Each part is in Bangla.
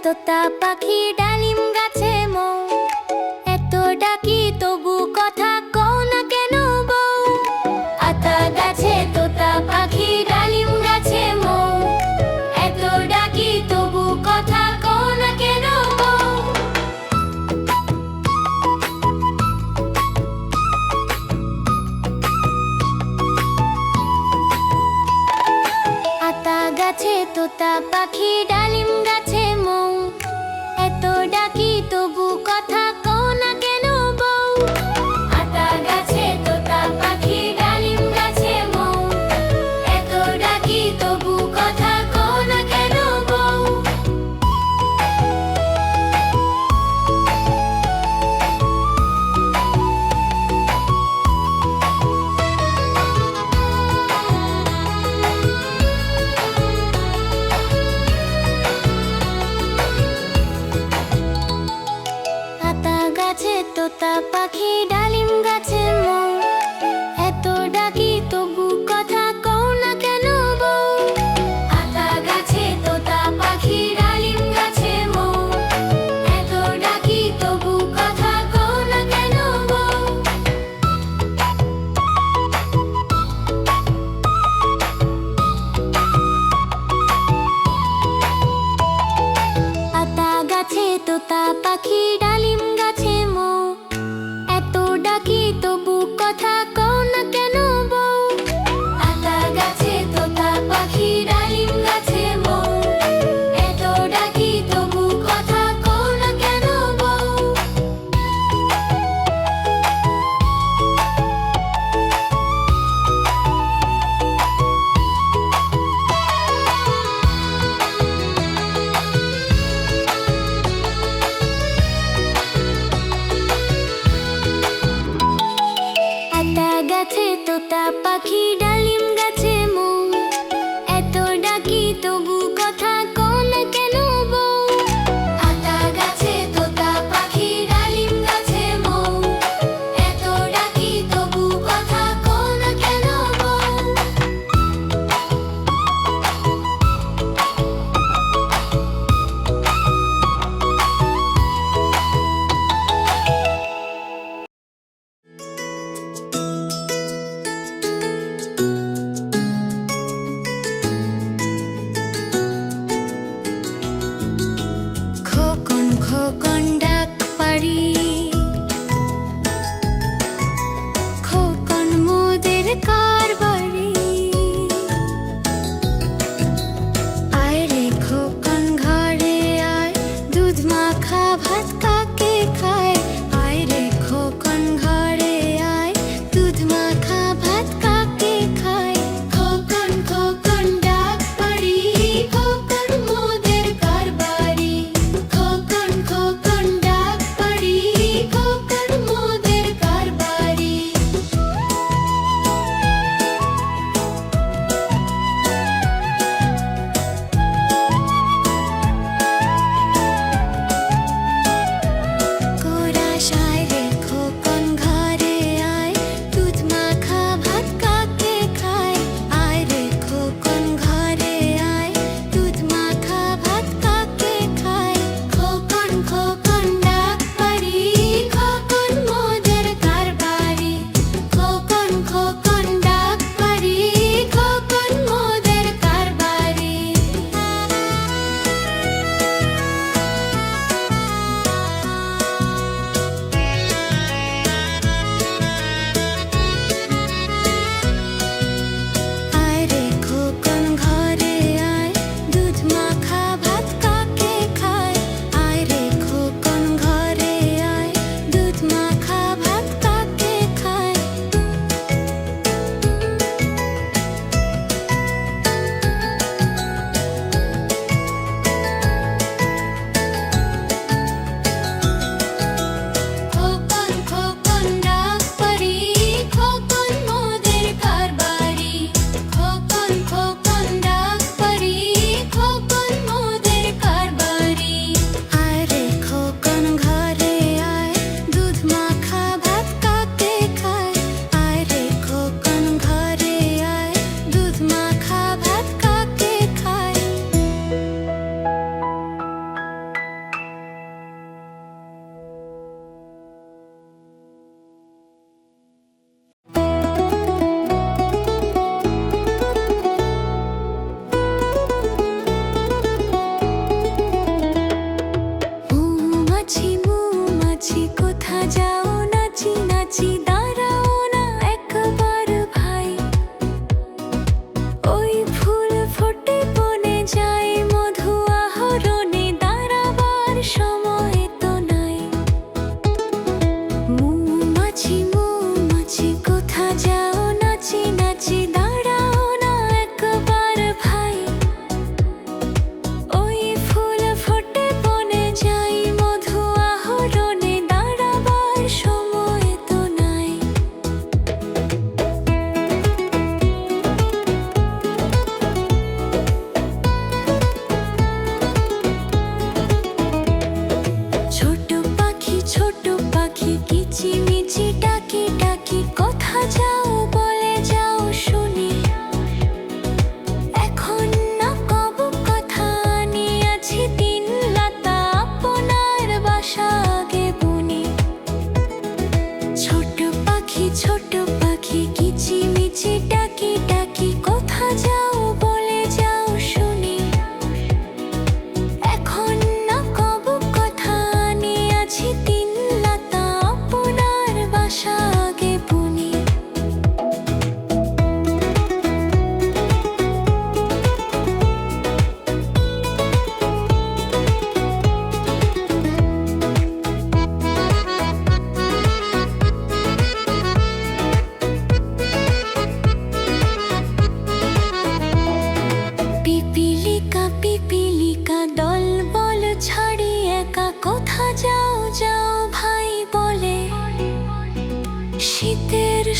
তোতা পাখি ডালিম গাছে মৌ, এত ডাকি তবু কথা কও না কেন বউ। আতা গাছে তোতা পাখি ডালিম গাছে মৌ, এত ডাকি তবু কথা কও না কেন বউ। আতা গাছে তোতা পাখি ডালিম গাছে মৌ, এত ডাকি তবু কথা কও না কেন বউ। আতা গাছে তোতা পাখি ডালিম গাছে মৌ, এত ডাকি তবু কথা কও না কেন বউ।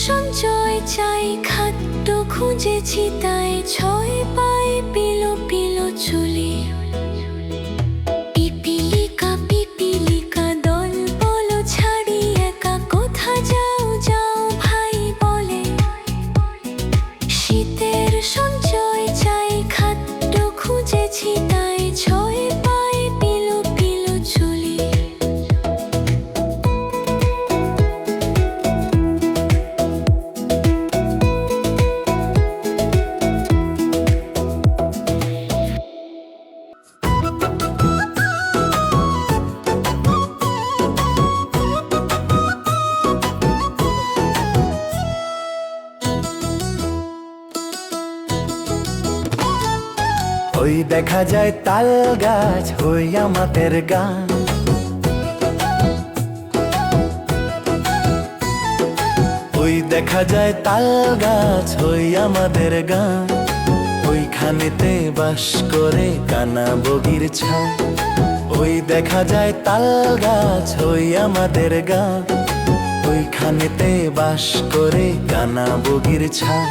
সঞ্চয় চাই খাদ্য খুঁজেছি তাই ছয় পায়ে পিলো পিলো চলি পিপিলিকা পিপিলিকা দল বলো ছাড়ি একা কোথা যাও যাও ভাই বলে শীতের সঞ্চয় চাই খাদ্য খুঁজেছি তাই ছয় পায়ে পিলো পিলো চলি ওই দেখা যায় তাল গাছ হই আমাদের গান ওই দেখা যায় তাল গাছ হই আমাদের গান ওইখানেতে বাস করে কানা বগির ছান ওই দেখা যায় তাল গাছ হই আমাদের গান ওইখানেতে বাস করে কানা বগির ছান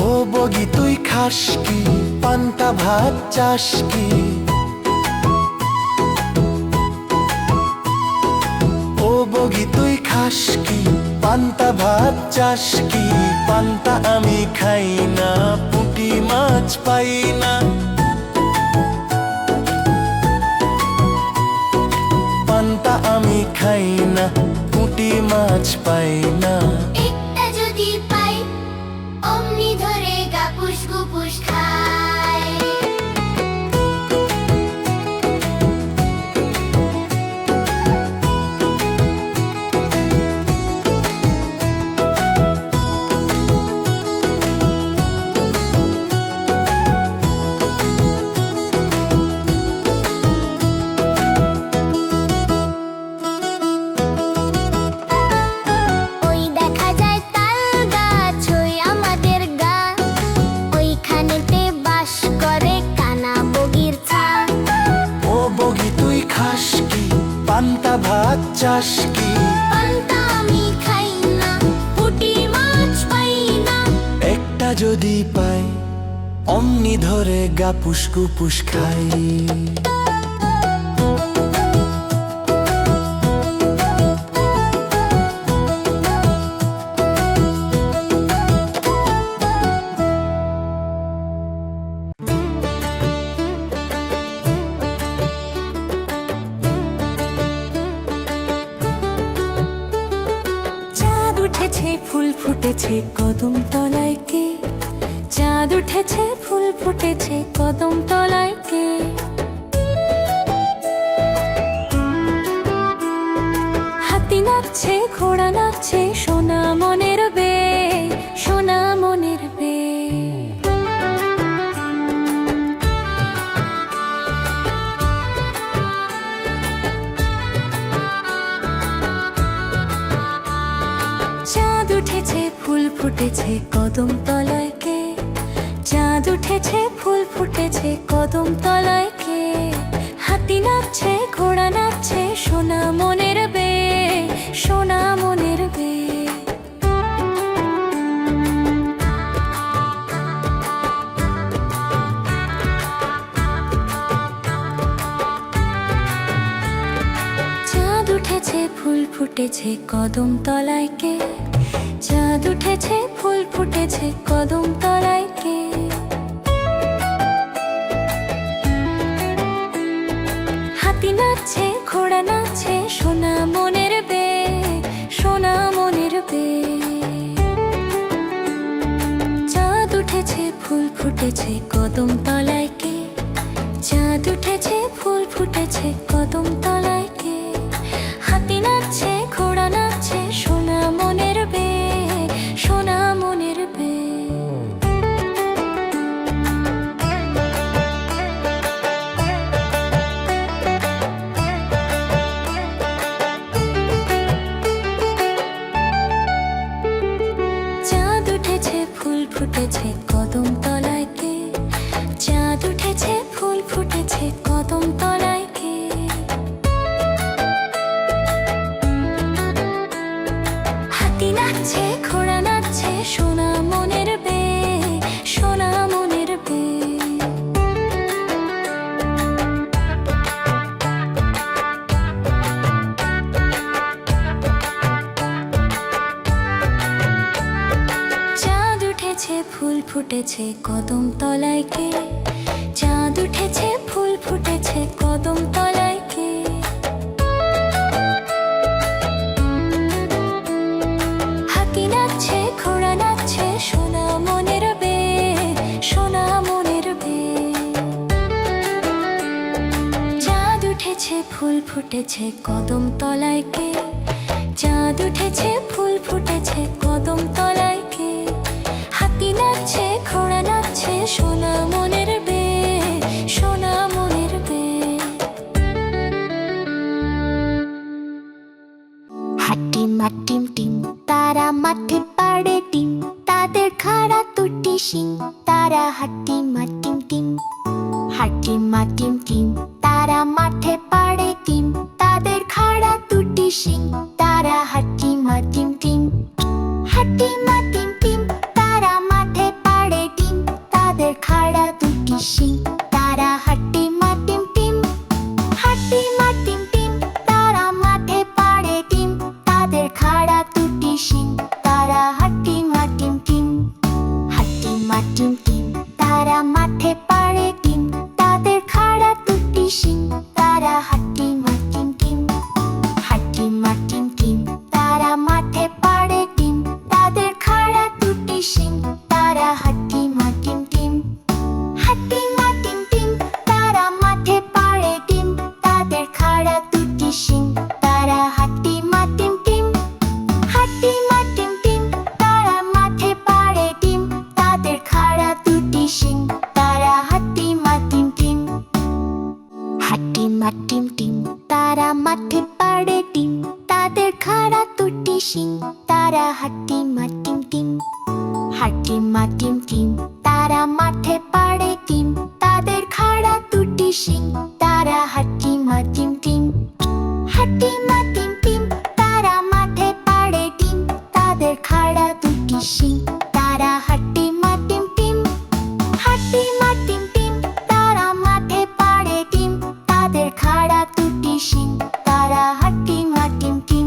ও বগি তুই খাস কি পান্তা ভাত চাস কি ও বগি তুই খাস কি পান্তা ভাত চাস কি পান্তা আমি খাই না পুঁটি মাছ পাই না পান্তা আমি খাই না পুঁটি মাছ পাই না একটা যদি পাই অমনি ধরে গাপুস গুপুস খায় ওই দেখা যায় তাল গাছ ওই আমাদের গান ওইখানেতে বাস করে কানা বগির ছান ও বগি তুই খাস কি পান্তা ভাত চাস কি পান্তা আমি খাই না পুঁটি মাছ পাই না একটা যদি পাই অমনি ধরে গাপুস গুপুস খাই চাঁদ উঠেছে ফুল ফুটেছে কদম তলায় কে চাঁদ উঠেছে ফুল ফুটেছে কদম তলায় কে হাতি নাচছে ঘোড়া নাচছে সোনা মনের বে সোনা মনের বে চাঁদ উঠেছে ফুল ফুটেছে কদম তলায় কে চাঁদ উঠেছে ফুল ফুটেছে কদম তলায় কে হাতি নাচছে ঘোড়া নাচছে সোনা মনের বে সোনা মনের বে চাঁদ উঠেছে ফুল ফুটেছে কদম তলায় কে চাঁদ উঠেছে ফুল ফুটেছে কদম তলায় কে হাতি নাচছে ঘোড়া নাচছে সোনা মনের বে সোনা মনের বে চাঁদ উঠেছে ফুল ফুটেছে কদম তলায় কে চাঁদ উঠেছে ফুল ফুটেছে কদম তলায় কে হাতি নাচছে ঘোড়া নাচছে সোনা মনের বে সোনা মনের বে চাঁদ উঠেছে ফুল ফুটেছে কদম তলায় কে চাঁদ উঠেছে ফুল ফুটেছে কদম তলায় কে হাতি নাচছে ঘোড়া উঠেছে কদম তলায় কে? চাঁদ উঠেছে ফুল ফুটেছে কদম তলায় কে? হাতি নাচছে ঘোড়া নাচছে সোনা মনের বে, সোনা মনের বে। চাঁদ উঠেছে ফুল ফুটেছে কদম তলায় কে? চাঁদ উঠেছে ফুল ফুটেছে কদম তলায় কে? হাতি নাচছে ঘোড়া নাচছে সোনা মনের বে, সোনা মনের বে। হাটিম হাটিম টিম তারা মাঠে পাড়ে ডিম, তাদের খাড়া দুটি শিং তারা হাটিম হাটিম টিম। হাটিম হাটিম টিম তারা মাঠে পাড়ে ডিম, তাদের খাড়া দুটি শিং তারা হাটিম হাটিম টিম। হাটিম হাটিম টিম তারা মাঠে পাড়ে ডিম, তাদের খাড়া দুটি শিং তারা হাটিম হাটিম টিম। হাটিম হাটিম টিম তারা মাঠে পাড়ে ডিম, তাদের খাড়া দুটি শিং তারা হাটিম হাটিম টিম। হাটিম হাটিম টিম তারা মাঠে পাড়ে ডিম, তাদের খাড়া দুটি শিং তারা হাটিম হাটিম টিম। হাটিম হাটিম টিম তারা মাঠে পাড়ে ডিম, তাদের খাড়া দুটি শিং তারা হাটিম হাটিম টিম। হাটিম হাটিম টিম তারা মাঠে পাড়ে ডিম, তাদের খাড়া দুটি শিং তারা হাটিম হাটিম টিম। হাটিম হাটিম টিম তারা মাঠে পাড়ে ডিম, তাদের খাড়া দুটি শিং তারা হাটিম হাটিম টিম। হাটিম হাটিম টিম তারা মাঠে পাড়ে ডিম, তাদের খাড়া দুটি শিং তারা হাটিম হাটিম টিম। হাটিম হাটিম টিম তারা মাঠে পাড়ে ডিম, তাদের খাড়া দুটি শিং তারা হাটিম হাটিম টিম। হাটিম হাটিম টিম তারা মাঠে পাড়ে ডিম, তাদের খাড়া দুটি শিং তারা হাটিম হাটিম টিম। হাটিম হাটিম টিম তারা মাঠে পাড়ে ডিম, তাদের খাড়া দুটি শিং তারা হাটিম হাটিম টিম।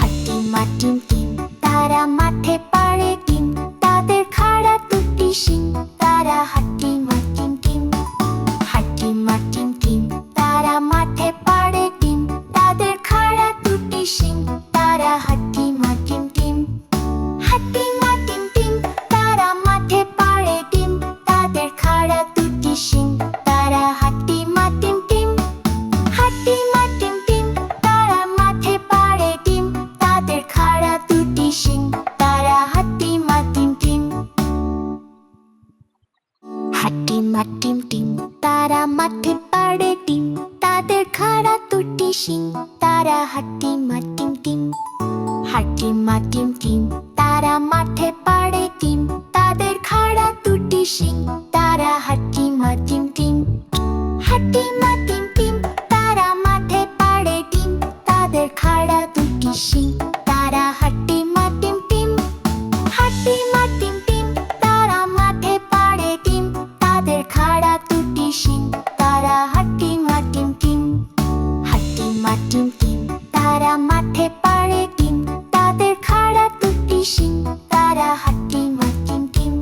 হাটিম হাটিম টিম তারা মাঠে পাড়ে ডিম, তাদের খাড়া দুটি শিং তারা হাটিম হাটিম টিম। হাটিম হাটিম টিম তারা মাঠে পাড়ে ডিম, তাদের খাড়া দুটি শিং তারা হাটিম হাটিম টিম। হাটিম হাটিম টিম তারা মাঠে পাড়ে ডিম, তাদের খাড়া দুটি শিং তারা হাটিম হাটিম টিম। হাটিম হাটিম টিম তারা মাঠে পাড়ে ডিম, তাদের খাড়া দুটি শিং তারা হাটিম হাটিম টিম। হাটিম হাটিম টিম তারা মাঠে পাড়ে ডিম, তাদের খাড়া দুটি শিং তারা হাটিম হাটিম টিম। হাটিম হাটিম টিম তারা মাঠে পাড়ে ডিম, তাদের খাড়া দুটি শিং তারা হাটিম হাটিম টিম। হাটিম হাটিম টিম তারা মাঠে পাড়ে ডিম, তাদের খাড়া দুটি শিং তারা হাটিম হাটিম টিম। হাটিম হাটিম টিম তারা মাঠে পাড়ে ডিম, তাদের খাড়া দুটি শিং তারা হাটিম হাটিম টিম। হাটিম হাটিম টিম তারা মাঠে পাড়ে ডিম, তাদের খাড়া দুটি শিং তারা হাটিম হাটিম টিম।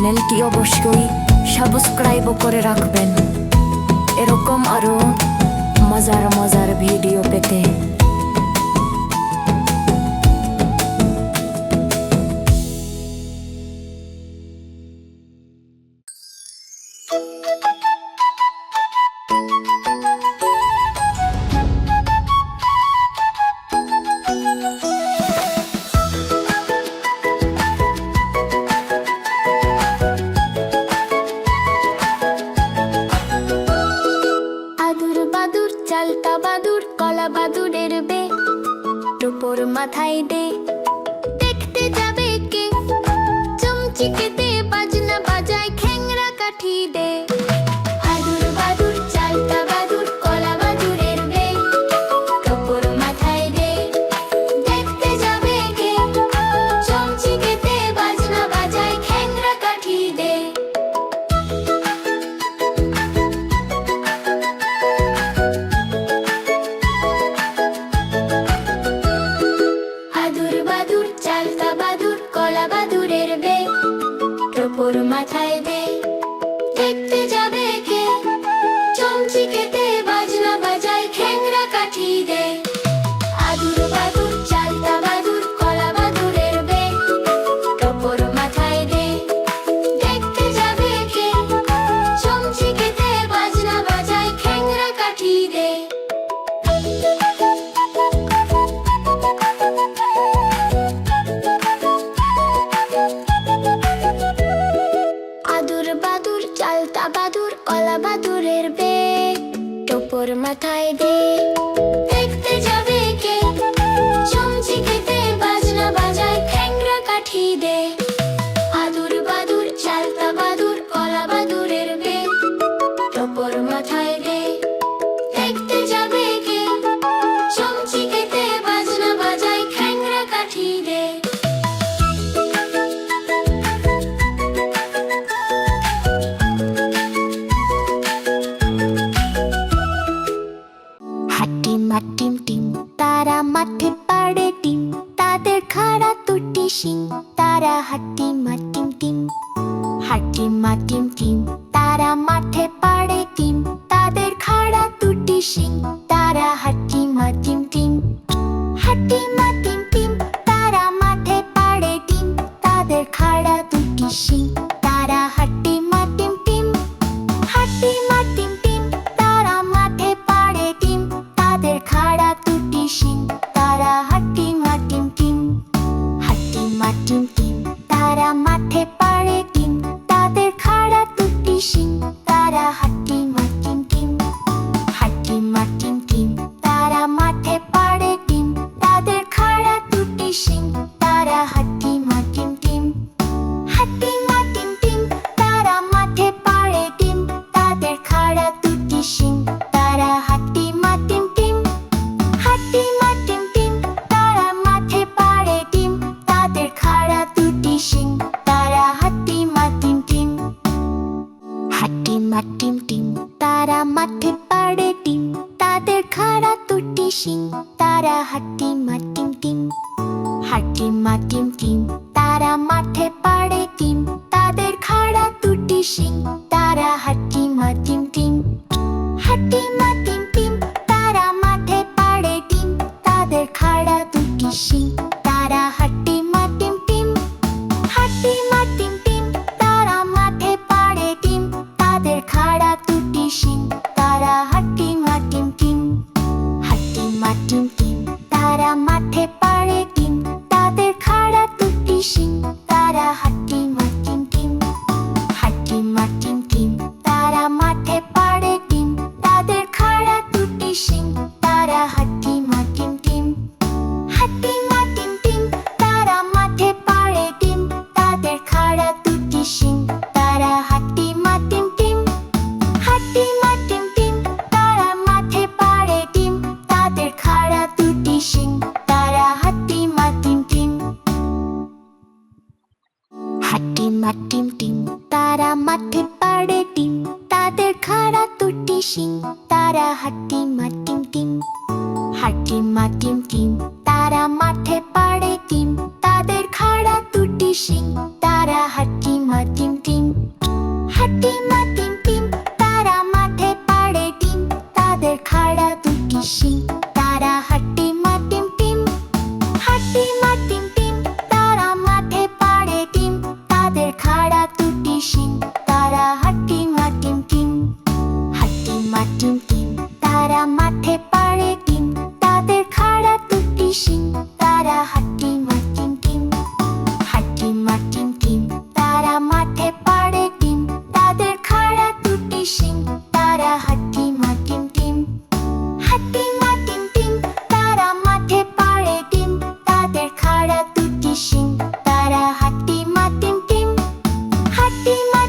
চ্যানেলটি অবশ্যই সাবস্ক্রাইব করে রাখবেন এরকম আরো মজার মজার ভিডিও পেতে। আদুর বাদুর চালতা বাদুর কলা বাদুরের বে টোপর মাথায় দে দেখতে যাবে কে চমচিকেতে বাজনা বাজায় খ্যাংরা কাঠি দে আদুর বাদুর চালতা বাদুর কলা বাদুরের বে টোপর মাথায় দে দেখতে যাবে কে চমচিকেতে বাজনা বাজায় খ্যাংরা কাঠি দে আদুর বাদুর চালতা বাদুর কলা বাদুরের বে টোপর মাথায় দে দেখতে যাবে কে চমচিকেতে বাজনা বাজায় খ্যাংরা কাঠি দে আদুর বাদুর চালতা বাদুর কলা বাদুরের বে টোপর মাথায় দে দেখতে যাবে কে চমচিকেতে বাজনা বাজায় খ্যাংরা কাঠি দে আদুর বাদুর চালতা বাদুর কলা বাদুরের বে টোপর মাথায় দে দেখতে যাবে কে চমচিকেতে বাজনা বাজায় খ্যাংরা কাঠি দে আদুর বাদুর চালতা বাদুর কলা বাদুরের বে টোপর মাথায় দে দেখতে যাবে কে চমচিকেতে বাজনা বাজায় খ্যাংরা কাঠি দে হাট্টি মাটিম টিম তারা মাঠে পাড়ে টিম তাদের খাড়া দুটি শিং তারা হাট্টি মাটিম টিম হাট্টি মাটিম টিম তারা মাঠে পাড়ে টিম তাদের খাড়া দুটি শিং তারা হাট্টি মাটিম টিম হাট্টি মাটিম টিম তারা মাঠে পাড়ে টিম তাদের খাড়া দুটি শিং তারা হাট্টি মাটিম টিম হাট্টি মাটিম টিম তারা মাঠে পাড়ে টিম তাদের খাড়া দুটি শিং তারা হাট্টি মাটিম টিম হাট্টি মাটিম টিম তারা মাঠে পাড়ে টিম তাদের খাড়া দুটি শিং তারা হাট্টি মাটিম টিম হাট্টি মাটিম টিম তারা মাঠে পাড়ে টিম তাদের খাড়া দুটি শিং তারা হাট্টি মাটিম টিম হাট্টি মাটিম টিম তারা মাঠে পাড়ে টিম তাদের খাড়া দুটি শিং তারা হাট্টি মাটিম টিম হাট্টি মাটিম টিম তারা মাঠে পাড়ে টিম তাদের খাড়া দুটি শিং তারা হাট্টি মাটিম টিম হাট্টি মাটিম টিম তারা মাঠে পাড়ে টিম তাদের খাড়া দুটি শিং তারা হাট্টি মাটিম টিম হাট্টি মাটিম টিম তারা মাঠে পাড়ে টিম তাদের খাড়া দুটি শিং তারা হাট্টি মাটিম টিম হাট্টি মাটিম টিম তারা মাঠে পাড়ে টিম তাদের খাড়া দুটি শিং তারা হাট্টি মাটিম টিম হাট্টি মাটিম টিম তারা মাঠে পাড়ে টিম তাদের খাড়া দুটি শিং তারা হাট্টি মাটিম টিম হাট্টি মাটিম টিম তারা মাঠে পাড়ে টিম তাদের খাড়া দুটি শিং তারা হাট্টি মাটিম টিম হাট্টি মাটিম টিম তারা মাঠে পাড়ে টিম তাদের খাড়া দুটি শিং তারা হাট্টি মাটিম টিম হাট্টি মাটিম টিম তারা মাঠে পাড়ে টিম তাদের খাড়া দুটি শিং তারা হাট্টি মাটিম টিম হাট্টি মাটিম টিম তারা মাঠে পাড়ে টিম তাদের খাড়া দুটি শিং তারা হাট্টি মাটিম টিম হাট্টি মাটিম টিম তারা মাঠে পাড়ে টিম তাদের খাড়া দুটি শিং তারা হাট্টি মাটিম টিম হাট্টি মাটিম টিম তারা মাঠে পাড়ে টিম তাদের খাড়া দুটি শিং তারা হাট্টি মাটিম টিম হাট্টিমা টিম টিম তারা মাঠে পাড়ে ডিম তাদের খাড়া দুটি শিং তারা হাট্টিমা টিম টিম হাট্টিমা টিম টিম তারা মাঠে পাড়ে ডিম তাদের খাড়া দুটি শিং তারা হাট্টিমা টিম টিম হাট্টিমা টিম টিম তারা মাঠে পাড়ে ডিম তাদের খাড়া দুটি শিং তারা হাট্টিমা টিম টিম হাট্টিমা টিম টিম তারা মাঠে পাড়ে ডিম তাদের খাড়া দুটি শিং তারা হাট্টিমা টিম টিম হাট্টিমা টিম টিম তারা মাঠে পাড়ে ডিম তাদের খাড়া দুটি শিং তারা হাট্টিমা টিম টিম হাট্টিমা